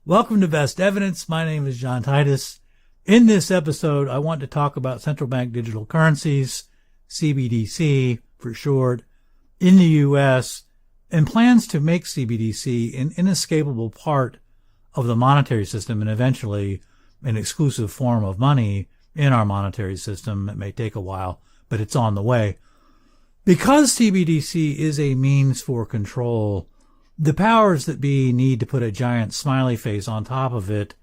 Welcome to Best Evidence. My name is John Titus. In this episode, I want to talk about central bank digital currencies, CBDC for short, in the U.S., and plans to make CBDC an inescapable part of the monetary system and eventually an exclusive form of money in our monetary system. It may take a while, but it's on the way. Because CBDC is a means for control, the powers that be need to put a giant smiley face on top of it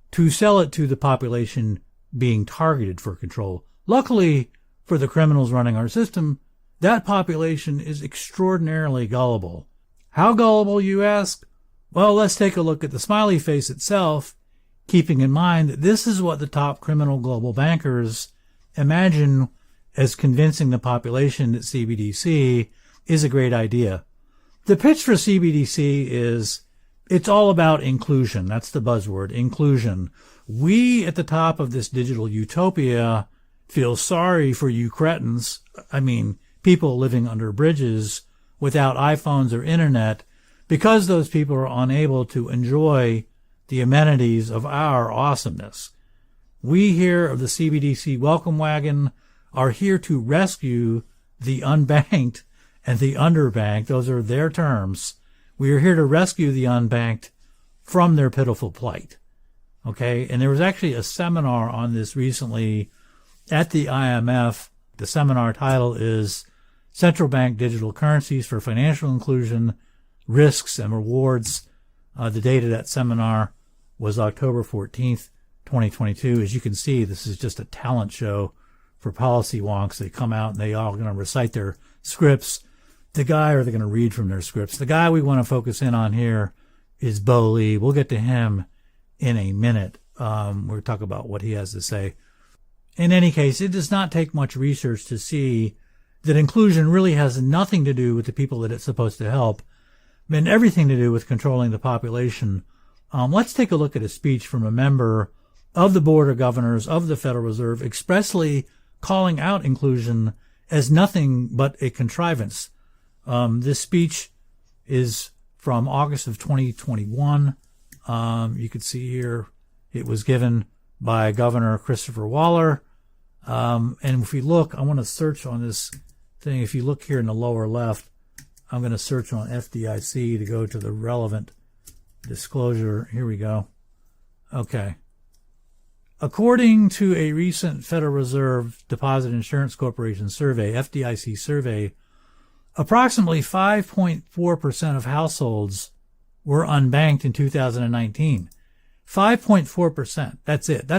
to sell it to the population being targeted for control. Luckily for the criminals running our system, that population is extraordinarily gullible. How gullible, you ask? Well, let's take a look at the smiley face itself, keeping in mind that this is what the top criminal global bankers imagine as convincing the population that CBDC is a great idea. The pitch for CBDC is it's all about inclusion. That's the buzzword, inclusion. We at the top of this digital utopia feel sorry for you cretins. I mean, people living under bridges without iPhones or internet, because those people are unable to enjoy the amenities of our awesomeness. We here of the CBDC welcome wagon are here to rescue the unbanked and the underbanked. Those are their terms. We are here to rescue the unbanked from their pitiful plight. Okay? And there was actually a seminar on this recently at the IMF. The seminar title is Central Bank Digital Currencies for Financial Inclusion, Risks and Rewards. The date of that seminar was October 14th, 2022. As you can see, this is just a talent show for policy wonks. They come out and they all going to recite their scripts. They're going to read from their scripts. The guy we want to focus in on here is Bo Lee. We'll get to him in a minute. We'll talk about what he has to say. In any case, it does not take much research to see that inclusion really has nothing to do with the people that it's supposed to help and everything to do with controlling the population. Let's take a look at a speech from a member of the Board of Governors of the Federal Reserve expressly calling out inclusion as nothing but a contrivance. This speech is from August of 2021. You can see here it was given by Governor Christopher Waller. And if we look, I want to search on this thing. If you look here in the lower left, I'm going to search on FDIC to go to the relevant disclosure. Here we go. Okay. According to a recent Federal Reserve Deposit Insurance Corporation survey, FDIC survey, approximately 5.4% of households were unbanked in 2019. 5.4%. That's it.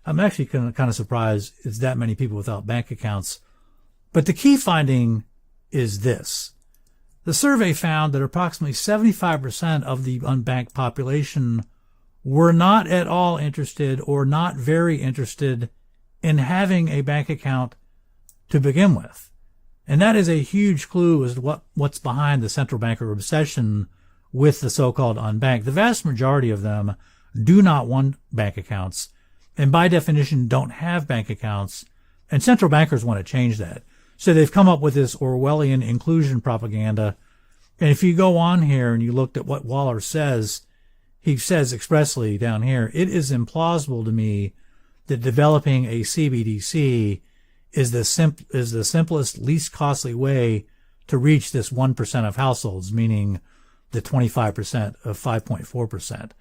I'm actually kind of surprised it's that many people without bank accounts. But the key finding is this. The survey found that approximately 75% of the unbanked population were not at all interested or not very interested in having a bank account to begin with. And that is a huge clue as to what's behind the central banker obsession with the so-called unbanked. The vast majority of them do not want bank accounts and by definition don't have bank accounts, and central bankers want to change that. So they've come up with this Orwellian inclusion propaganda. And if you go on here and you looked at what Waller says, he says expressly down here, it is implausible to me that developing a CBDC is the simplest, least costly way to reach this 1% of households, meaning the 25% of 5.4%.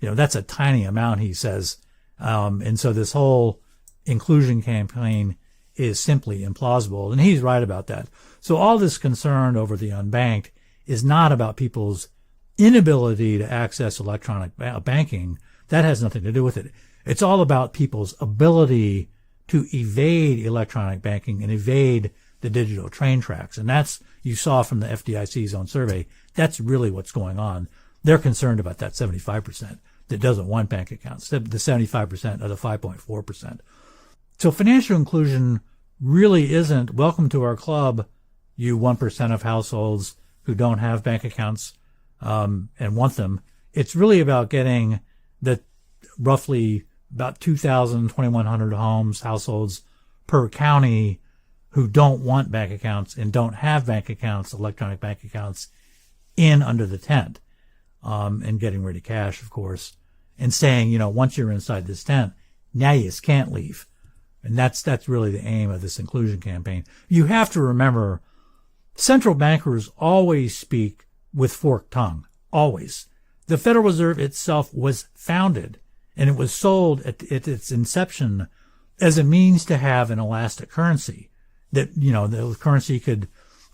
That's a tiny amount, he says. And so this whole inclusion campaign is simply implausible. And he's right about that. So all this concern over the unbanked is not about people's inability to access electronic banking. That has nothing to do with it. It's all about people's ability to evade electronic banking and evade the digital train tracks. And that's, you saw from the FDIC's own survey, that's really what's going on. They're concerned about that 75% that doesn't want bank accounts, the 75% of the 5.4%. So financial inclusion really isn't, welcome to our club, you 1% of households who don't have bank accounts and want them. It's really about getting the roughly about 2,000, 2,100 homes, households per county who don't want bank accounts and don't have bank accounts, electronic bank accounts, in under the tent. and getting rid of cash, of course, and saying, once you're inside this tent, now you just can't leave. And that's really the aim of this inclusion campaign. You have to remember, central bankers always speak with forked tongue. Always. The Federal Reserve itself was founded, and it was sold at its inception as a means to have an elastic currency. That, the currency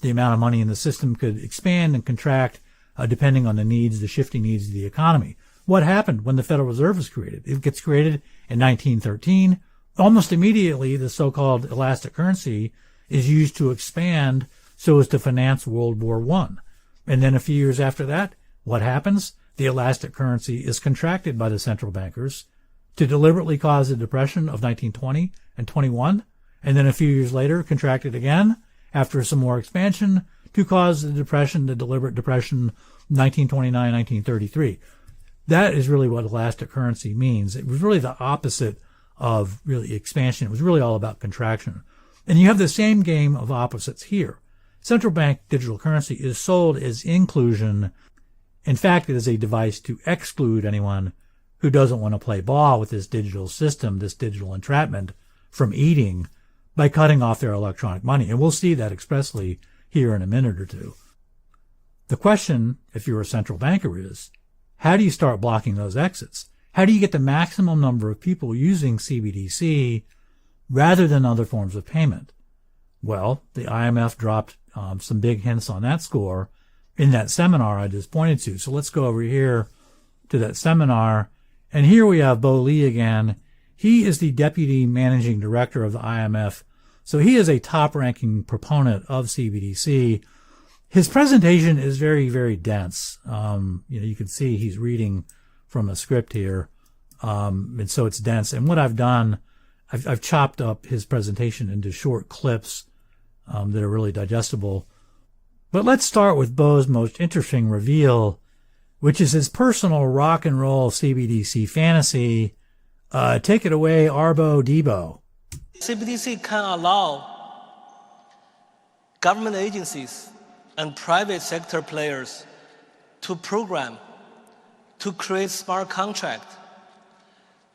the amount of money in the system could expand and contract depending on the shifting needs of the economy. What happened when the Federal Reserve was created? It gets created in 1913. Almost immediately, the so-called elastic currency is used to expand so as to finance World War I. And then a few years after that, what happens? The elastic currency is contracted by the central bankers to deliberately cause the depression of 1920 and 21. And then a few years later, contracted again after some more expansion to cause the deliberate depression, 1929, 1933. That is really what elastic currency means. It was really the opposite of really expansion. It was really all about contraction. And you have the same game of opposites here. Central bank digital currency is sold as inclusion. In fact, it is a device to exclude anyone who doesn't want to play ball with this digital system, this digital entrapment, from eating by cutting off their electronic money. And we'll see that expressly here in a minute or two. The question, if you're a central banker, is how do you start blocking those exits? How do you get the maximum number of people using CBDC rather than other forms of payment? Well, the IMF dropped some big hints on that score in that seminar I just pointed to. So let's go over here to that seminar. And here we have Bo Lee again. He is the deputy managing director of the IMF. So he is a top-ranking proponent of CBDC. His presentation is very, very dense. You can see he's reading from a script here. And so it's dense. And what I've done, I've chopped up his presentation into short clips that are really digestible. But let's start with Bo's most interesting reveal, which is his personal rock and roll CBDC fantasy. Take it away, Arbo Debo. CBDC can allow government agencies and private sector players to program, to create smart contract,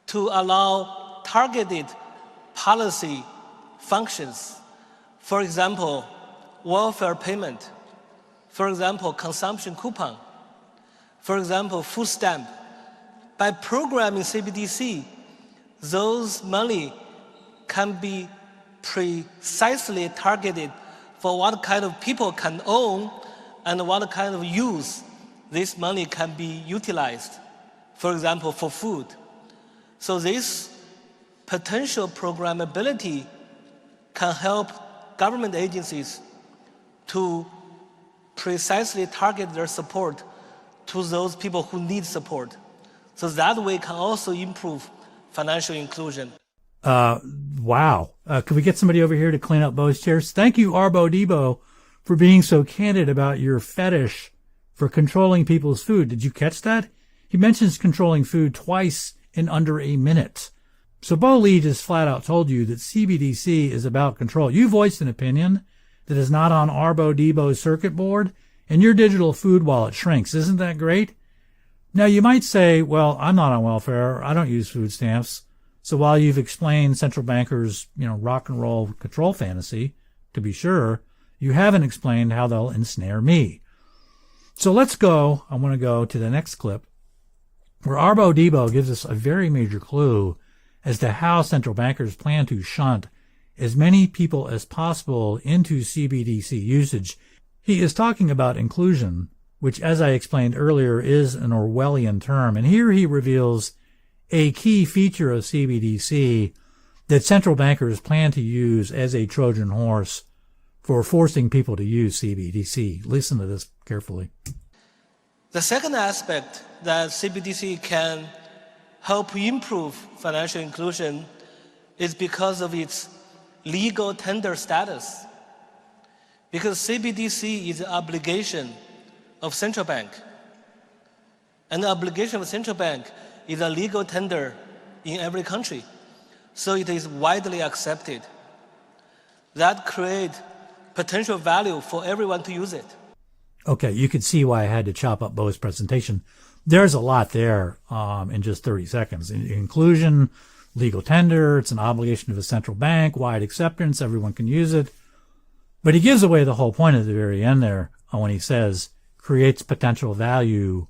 to allow targeted policy functions. For example, welfare payment. For example, consumption coupon. For example, food stamp. By programming CBDC, those money can be precisely targeted for what kind of people can own and what kind of use this money can be utilized. For example, for food. So this potential programmability can help government agencies to precisely target their support to those people who need support. So that way can also improve financial inclusion. Wow. Could we get somebody over here to clean up Bo's chairs? Thank you, Arbo Debo, for being so candid about your fetish for controlling people's food. Did you catch that? He mentions controlling food twice in under a minute. So Bo Lee just flat out told you that CBDC is about control. You voiced an opinion that is not on Arbo Debo's circuit board, and your digital food wallet shrinks. Isn't that great? Now, you might say, well, I'm not on welfare. I don't use food stamps. So while you've explained central bankers, rock and roll control fantasy, to be sure, you haven't explained how they'll ensnare me. So let's go. I want to go to the next clip where Arbo Debo gives us a very major clue as to how central bankers plan to shunt as many people as possible into CBDC usage. He is talking about inclusion, which, as I explained earlier, is an Orwellian term. And here he reveals a key feature of CBDC that central bankers plan to use as a Trojan horse for forcing people to use CBDC. Listen to this carefully. The second aspect that CBDC can help improve financial inclusion is because of its legal tender status. Because CBDC is an obligation of central bank. And the obligation of central bank is a legal tender in every country. So it is widely accepted. That creates potential value for everyone to use it. Okay, you can see why I had to chop up Bo's presentation. there's a lot there in just 30 seconds. Inclusion, legal tender, it's an obligation of a central bank, wide acceptance, everyone can use it. But he gives away the whole point at the very end there when he says, creates potential value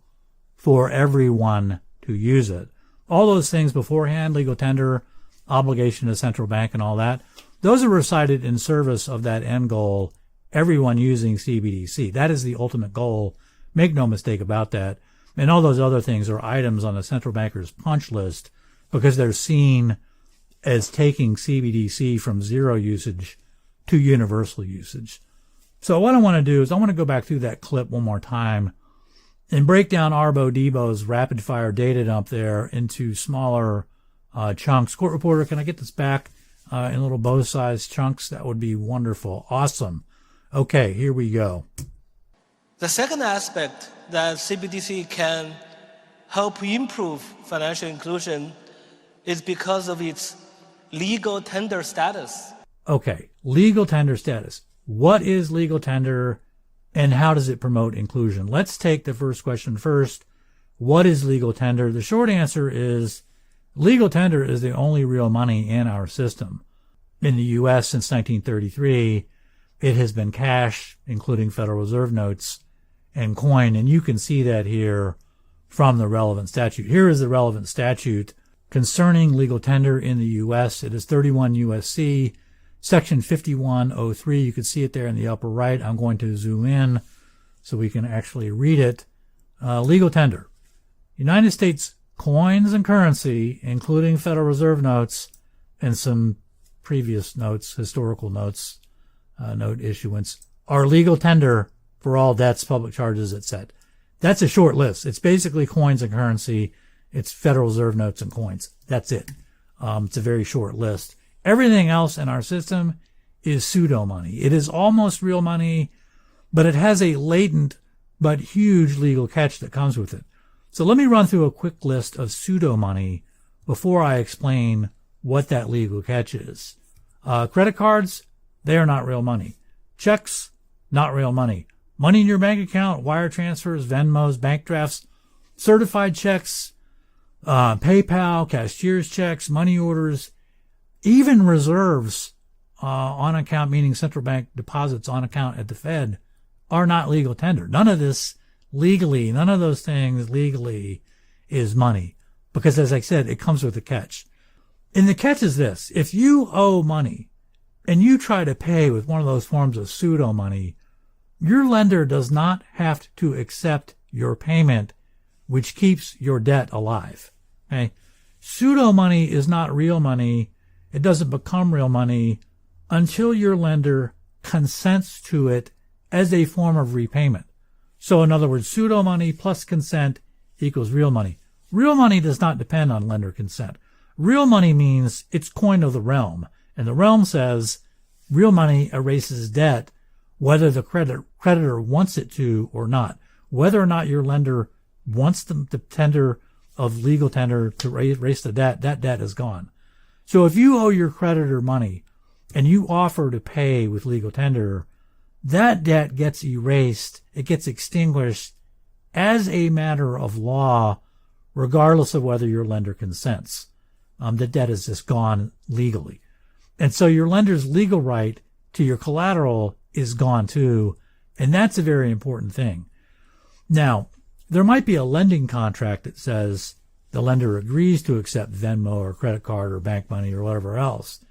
for everyone to use it. All those things beforehand, legal tender, obligation to central bank and all that, those are recited in service of that end goal, everyone using CBDC. That is the ultimate goal. Make no mistake about that. And all those other things are items on the central banker's punch list because they're seen as taking CBDC from zero usage to universal usage. So what I want to do is I want to go back through that clip one more time and break down Arbo Debo's rapid fire data dump there into smaller chunks. Court reporter, can I get this back in little bow-sized chunks? That would be wonderful. Awesome. Okay, here we go. The second aspect that CBDC can help improve financial inclusion is because of its legal tender status. Okay, legal tender status. What is legal tender and how does it promote inclusion? Let's take the first question first. What is legal tender? The short answer is legal tender is the only real money in our system. In the U.S. since 1933, it has been cash, including Federal Reserve notes and coin, and you can see that here from the relevant statute. Here is the relevant statute concerning legal tender in the U.S. It is 31 U.S.C. Section 5103. You can see it there in the upper right. I'm going to zoom in so we can actually read it. Legal tender. United States coins and currency, including Federal Reserve notes and some previous notes, historical notes, note issuance, are legal tender for all debts, public charges, etc. That's a short list. It's basically coins and currency. It's Federal Reserve notes and coins. That's it. It's a very short list. Everything else in our system is pseudo money. It is almost real money, but it has a latent but huge legal catch that comes with it. So let me run through a quick list of pseudo money before I explain what that legal catch is. Credit cards, they are not real money. Checks, not real money. Money in your bank account, wire transfers, Venmos, bank drafts, certified checks, PayPal, cashier's checks, money orders, even reserves on account, meaning central bank deposits on account at the Fed, are not legal tender. None of this legally, none of those things legally is money. Because as I said, it comes with a catch. And the catch is this. If you owe money and you try to pay with one of those forms of pseudo money, your lender does not have to accept your payment, which keeps your debt alive. Okay? Pseudo money is not real money. It doesn't become real money until your lender consents to it as a form of repayment. So in other words, pseudo money plus consent equals real money. Real money does not depend on lender consent. Real money means it's coin of the realm. And the realm says real money erases debt whether the creditor wants it to or not. Whether or not your lender wants the tender of legal tender to erase the debt, that debt is gone. So if you owe your creditor money and you offer to pay with legal tender, that debt gets erased. It gets extinguished as a matter of law, regardless of whether your lender consents. The debt is just gone legally. And so your lender's legal right to your collateral is gone too. And that's a very important thing. Now, there might be a lending contract that says the lender agrees to accept Venmo or credit card or bank money or whatever else.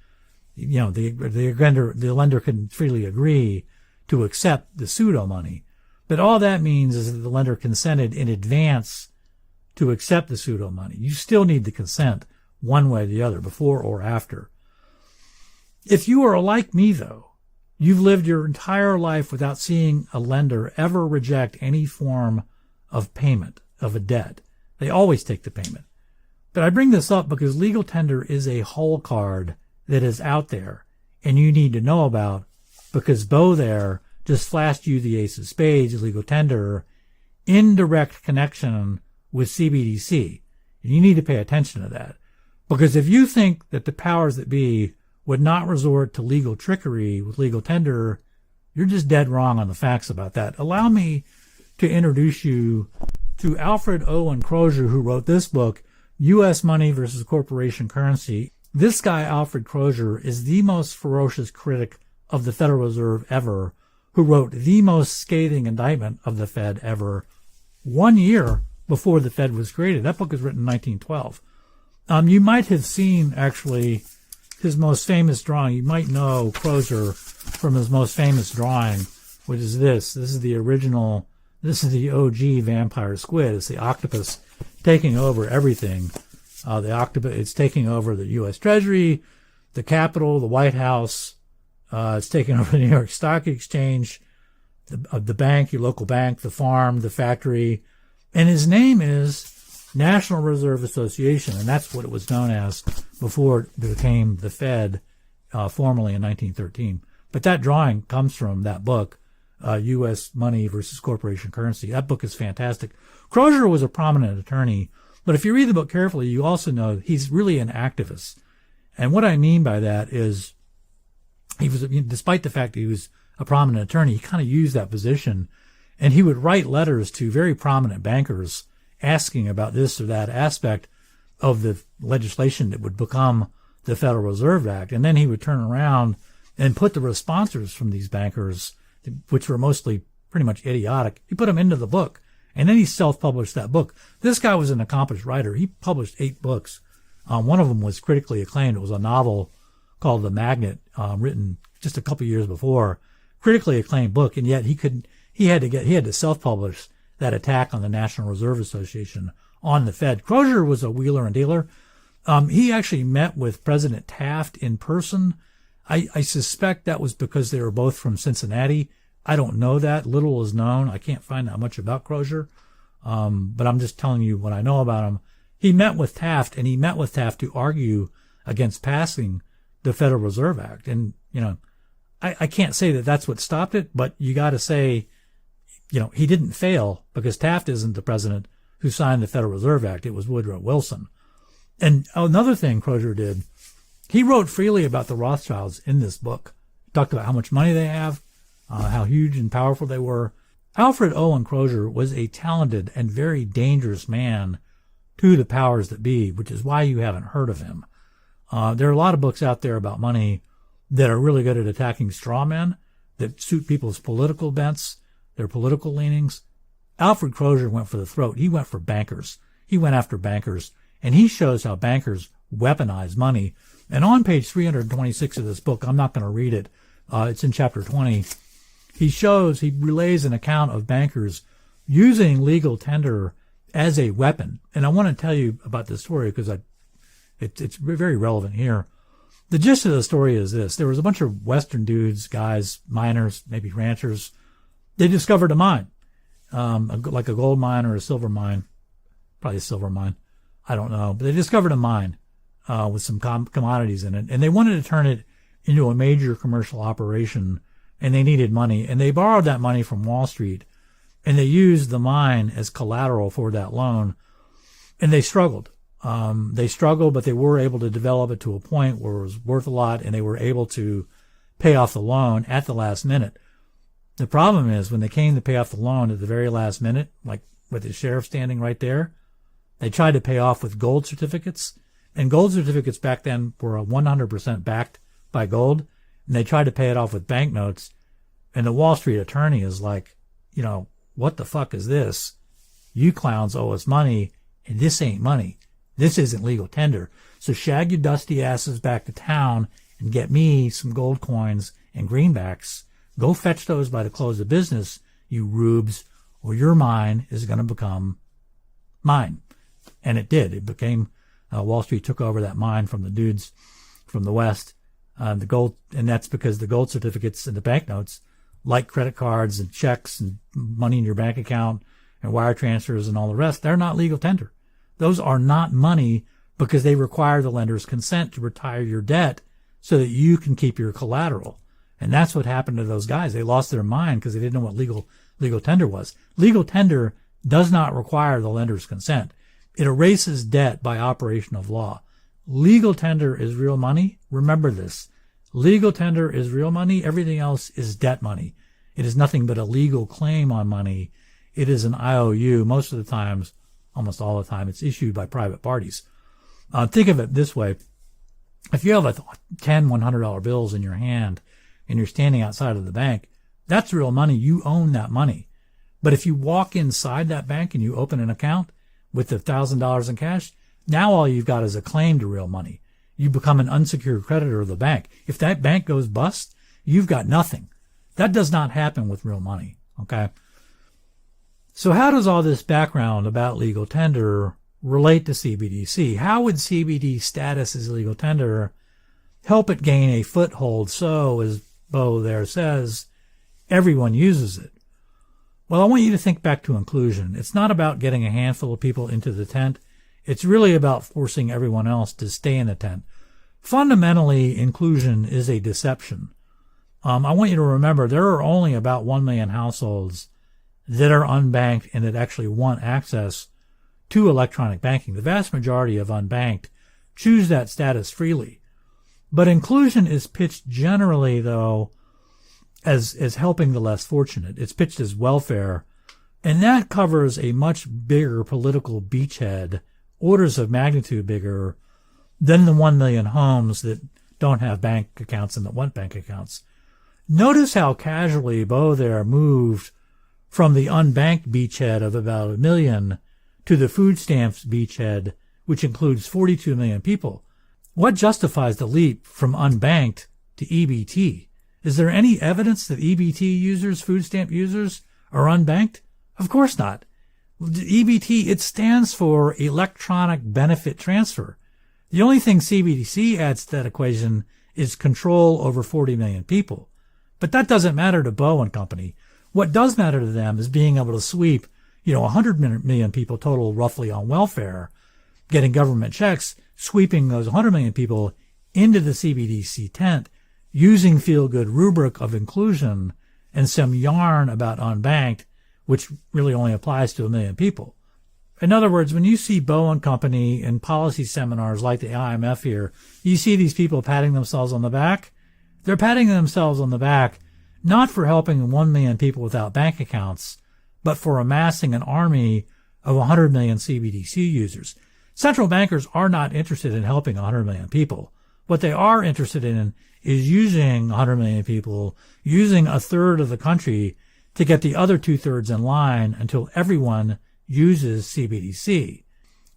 You know, the lender can freely agree to accept the pseudo money. But all that means is that the lender consented in advance to accept the pseudo money. You still need the consent one way or the other, before or after. If you are like me, though, you've lived your entire life without seeing a lender ever reject any form of payment of a debt. They always take the payment. But I bring this up because legal tender is a whole card that is out there and you need to know about, because Bo there just flashed you the ace of spades, legal tender, in direct connection with CBDC. And you need to pay attention to that. Because if you think that the powers that be would not resort to legal trickery with legal tender, you're just dead wrong on the facts about that. Allow me to introduce you to Alfred Owen Crozier, who wrote this book, U.S. Money versus Corporation Currency. This guy, Alfred Crozier, is the most ferocious critic of the Federal Reserve ever, who wrote the most scathing indictment of the Fed ever 1 year before the Fed was created. That book was written in 1912. You might have seen, actually, his most famous drawing. You might know Crozier from his most famous drawing, which is this. This is the original, this is the OG vampire squid. It's the octopus taking over everything. The octopus, it's taking over the U.S. Treasury, the Capitol, the White House. It's taking over the New York Stock Exchange, the bank, your local bank, the farm, the factory. And his name is National Reserve Association, and that's what it was known as before it became the Fed, formally in 1913. But that drawing comes from that book, U.S. Money versus Corporation Currency. That book is fantastic. Crozier was a prominent attorney, but if you read the book carefully, you also know he's really an activist. And what I mean by that is he was, despite the fact that he was a prominent attorney, he kind of used that position, and he would write letters to very prominent bankers asking about this or that aspect of the legislation that would become the Federal Reserve Act. And then he would turn around and put the responses from these bankers, which were mostly pretty much idiotic, he put them into the book. And then he self-published that book. This guy was an accomplished writer. He published 8 books. One of them was critically acclaimed. It was a novel called The Magnet, written just a couple years before. Critically acclaimed book, and yet he had to self-publish that attack on the National Reserve Association on the Fed. Crozier was a wheeler and dealer. He actually met with President Taft in person. I suspect that was because they were both from Cincinnati. I don't know that. Little is known. I can't find out much about Crozier. But I'm just telling you what I know about him. He met with Taft, and he met with Taft to argue against passing the Federal Reserve Act. And, I can't say that that's what stopped it, but you got to say, he didn't fail because Taft isn't the president who signed the Federal Reserve Act. It was Woodrow Wilson. And another thing Crozier did, he wrote freely about the Rothschilds in this book. He talked about how much money they have, how huge and powerful they were. Alfred Owen Crozier was a talented and very dangerous man to the powers that be, which is why you haven't heard of him. There are a lot of books out there about money that are really good at attacking straw men that suit people's political bents, their political leanings. Alfred Crozier went for the throat. He went for bankers. He went after bankers, and he shows how bankers weaponize money. And on page 326 of this book, I'm not going to read it. It's in chapter 20. He relays an account of bankers using legal tender as a weapon. And I want to tell you about this story because it's very relevant here. The gist of the story is this. There was a bunch of Western dudes, guys, miners, maybe ranchers. They discovered a mine, like a gold mine or a silver mine, probably a silver mine. I don't know. But they discovered a mine with some commodities in it, and they wanted to turn it into a major commercial operation, and they needed money. And they borrowed that money from Wall Street, and they used the mine as collateral for that loan, and they struggled. But they were able to develop it to a point where it was worth a lot, and they were able to pay off the loan at the last minute. The problem is when they came to pay off the loan at the very last minute, like with the sheriff standing right there, they tried to pay off with gold certificates, and gold certificates back then were 100% backed by gold, and they tried to pay it off with banknotes, and the Wall Street attorney is like, what the fuck is this? You clowns owe us money, and this ain't money. This isn't legal tender. So shag your dusty asses back to town and get me some gold coins and greenbacks. Go fetch those by the close of business, you rubes, or your mine is going to become mine. And it did. It became, Wall Street took over that mine from the dudes from the West. The gold, and that's because the gold certificates and the banknotes, like credit cards and checks and money in your bank account and wire transfers and all the rest, they're not legal tender. Those are not money because they require the lender's consent to retire your debt so that you can keep your collateral. And that's what happened to those guys. They lost their mind because they didn't know what legal tender was. Legal tender does not require the lender's consent. It erases debt by operation of law. Legal tender is real money. Remember this. Legal tender is real money. Everything else is debt money. It is nothing but a legal claim on money. it is an IOU. Most of the times, almost all the time, it's issued by private parties. Think of it this way. If you have a 10 $100 bills in your hand and you're standing outside of the bank, that's real money. You own that money. But if you walk inside that bank and you open an account with $1,000 in cash, now all you've got is a claim to real money. You become an unsecured creditor of the bank. If that bank goes bust, you've got nothing. That does not happen with real money. Okay. So how does all this background about legal tender relate to CBDC? How would CBD status as legal tender help it gain a foothold so, as Bo there says, everyone uses it? Well, I want you to think back to inclusion. It's not about getting a handful of people into the tent. It's really about forcing everyone else to stay in the tent. Fundamentally, inclusion is a deception. I want you to remember there are only about 1 million households that are unbanked and that actually want access to electronic banking. The vast majority of unbanked choose that status freely. But inclusion is pitched generally, though, as helping the less fortunate. It's pitched as welfare, and that covers a much bigger political beachhead, orders of magnitude bigger than the 1 million homes that don't have bank accounts and that want bank accounts. Notice how casually Bo there moved from the unbanked beachhead of about 1 million to the food stamps beachhead, which includes 42 million people. What justifies the leap from unbanked to EBT? Is there any evidence that EBT users, food stamp users, are unbanked? Of course not. EBT, it stands for electronic benefit transfer. The only thing CBDC adds to that equation is control over 40 million people. But that doesn't matter to Bo and company. What does matter to them is being able to sweep, 100 million people total roughly on welfare, getting government checks, sweeping those 100 million people into the CBDC tent, using feel-good rubric of inclusion and some yarn about unbanked, which really only applies to 1 million people. In other words, when you see Bo and company in policy seminars like the IMF here, you see these people patting themselves on the back. They're patting themselves on the back not for helping 1 million people without bank accounts, but for amassing an army of 100 million CBDC users. Central bankers are not interested in helping 100 million people. What they are interested in is using 100 million people, using a third of the country to get the other 2/3 in line until everyone uses CBDC.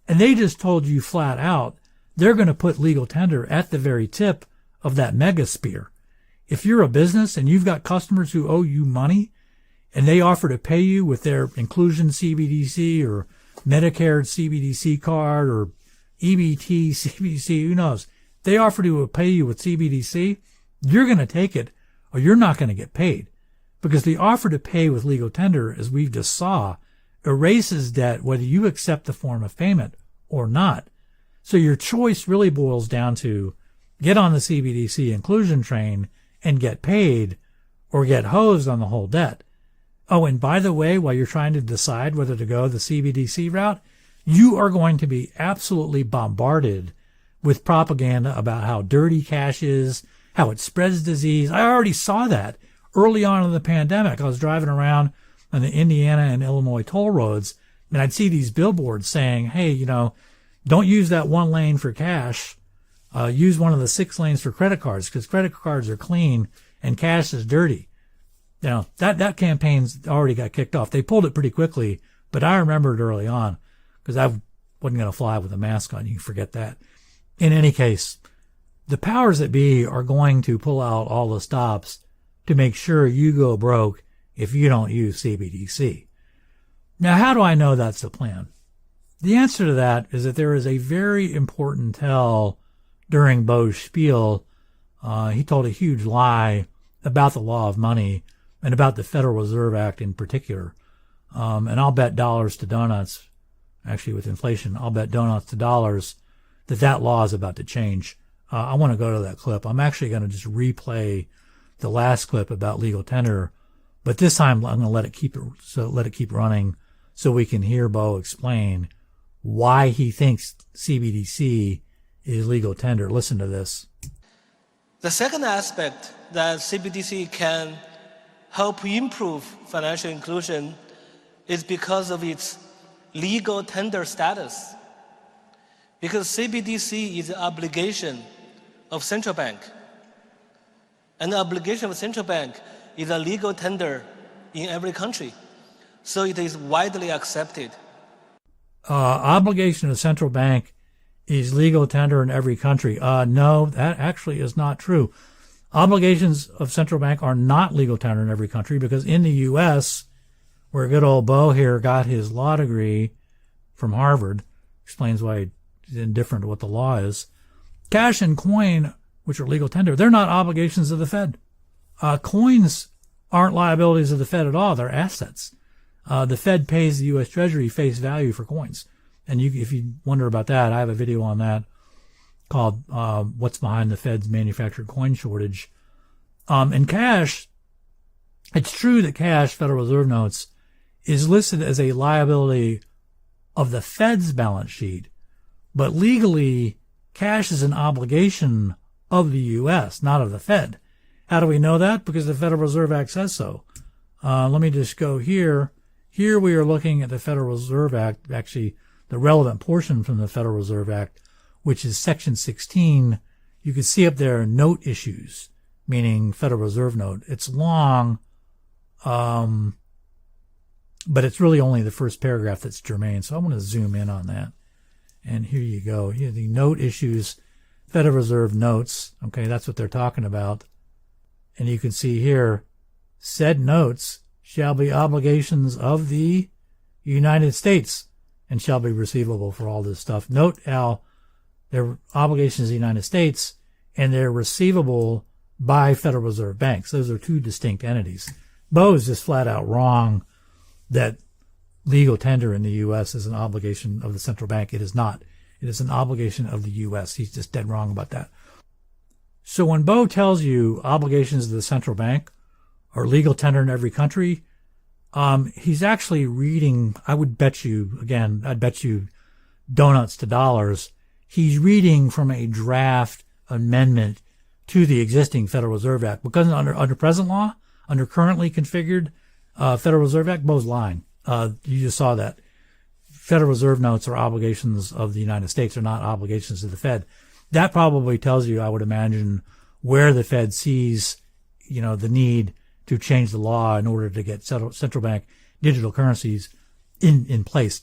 And they just told you flat out they're going to put legal tender at the very tip of that mega spear. If you're a business and you've got customers who owe you money and they offer to pay you with their inclusion CBDC or Medicare CBDC card or EBT CBDC, who knows, they offer to pay you with CBDC, you're going to take it or you're not going to get paid. Because the offer to pay with legal tender, as we've just saw, erases debt whether you accept the form of payment or not. So your choice really boils down to get on the CBDC inclusion train and get paid or get hosed on the whole debt. Oh, and by the way, while you're trying to decide whether to go the CBDC route, you are going to be absolutely bombarded with propaganda about how dirty cash is, how it spreads disease. I already saw that early on in the pandemic. I was driving around on the Indiana and Illinois toll roads, and I'd see these billboards saying, hey, don't use that 1 lane for cash. Use one of the 6 lanes for credit cards because credit cards are clean and cash is dirty. That campaign's already got kicked off. They pulled it pretty quickly, but I remembered early on because I wasn't going to fly with a mask on. You can forget that. In any case, the powers that be are going to pull out all the stops to make sure you go broke if you don't use CBDC. Now, how do I know that's the plan? The answer to that is that there is a very important tell during Bo's spiel. He told a huge lie about the law of money and about the Federal Reserve Act in particular. And I'll bet dollars to donuts, actually with inflation, I'll bet donuts to dollars that law is about to change. I want to go to that clip. I'm actually going to just replay the last clip about legal tender, but this time I'm going to let it keep running so we can hear Bo explain why he thinks CBDC is legal tender. Listen to this. The second aspect that CBDC can help improve financial inclusion is because of its legal tender status. Because CBDC is an obligation of central bank. And the obligation of central bank is a legal tender in every country. So it is widely accepted. Obligation of central bank is legal tender in every country. No, that actually is not true. Obligations of central bank are not legal tender in every country because in the U.S., where good old Bo here got his law degree from Harvard, explains why he's indifferent to what the law is, cash and coin, which are legal tender, they're not obligations of the Fed. Coins aren't liabilities of the Fed at all. They're assets. The Fed pays the U.S. Treasury face value for coins. And if you wonder about that, I have a video on that called What's Behind the Fed's Manufactured Coin Shortage. And cash, it's true that cash, Federal Reserve notes, is listed as a liability of the Fed's balance sheet. But legally, cash is an obligation of the U.S., not of the Fed. How do we know that? Because the Federal Reserve Act says so. Let me just go here. Here we are looking at the Federal Reserve Act, actually the relevant portion from the Federal Reserve Act, which is Section 16. You can see up there note issues, meaning Federal Reserve note. It's long, but it's really only the first paragraph that's germane. So I want to zoom in on that. And here you go. Here the note issues, Federal Reserve notes. Okay, that's what they're talking about. And you can see here, said notes shall be obligations of the United States and shall be receivable for all this stuff. Note how they're obligations of the United States and they're receivable by Federal Reserve banks. Those are two distinct entities. Bo is just flat out wrong that legal tender in the U.S. is an obligation of the central bank. It is not. It is an obligation of the U.S. He's just dead wrong about that. So when Bo tells you obligations of the central bank are legal tender in every country, he's actually reading, I'd bet you donuts to dollars, he's reading from a draft amendment to the existing Federal Reserve Act. Because under present law, under currently configured Federal Reserve Act, Bo's lying. You just saw that. Federal Reserve notes are obligations of the United States, are not obligations of the Fed. That probably tells you, I would imagine, where the Fed sees, the need to change the law in order to get central bank digital currencies in place.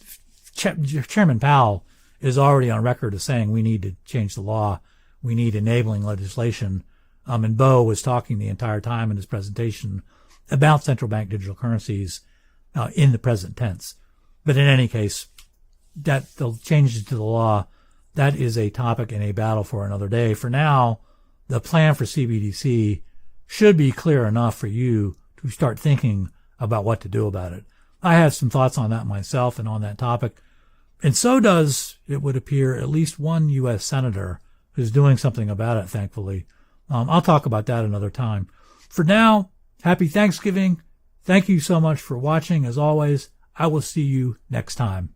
Chairman Powell is already on record as saying we need to change the law. We need enabling legislation. And Bo was talking the entire time in his presentation about central bank digital currencies in the present tense. But in any case, that the changes to the law, that is a topic and a battle for another day. For now, the plan for CBDC should be clear enough for you to start thinking about what to do about it. I have some thoughts on that myself and on that topic. And so does, it would appear, at least one U.S. senator who's doing something about it, thankfully. I'll talk about that another time. For now, happy Thanksgiving. Thank you so much for watching. As always, I will see you next time.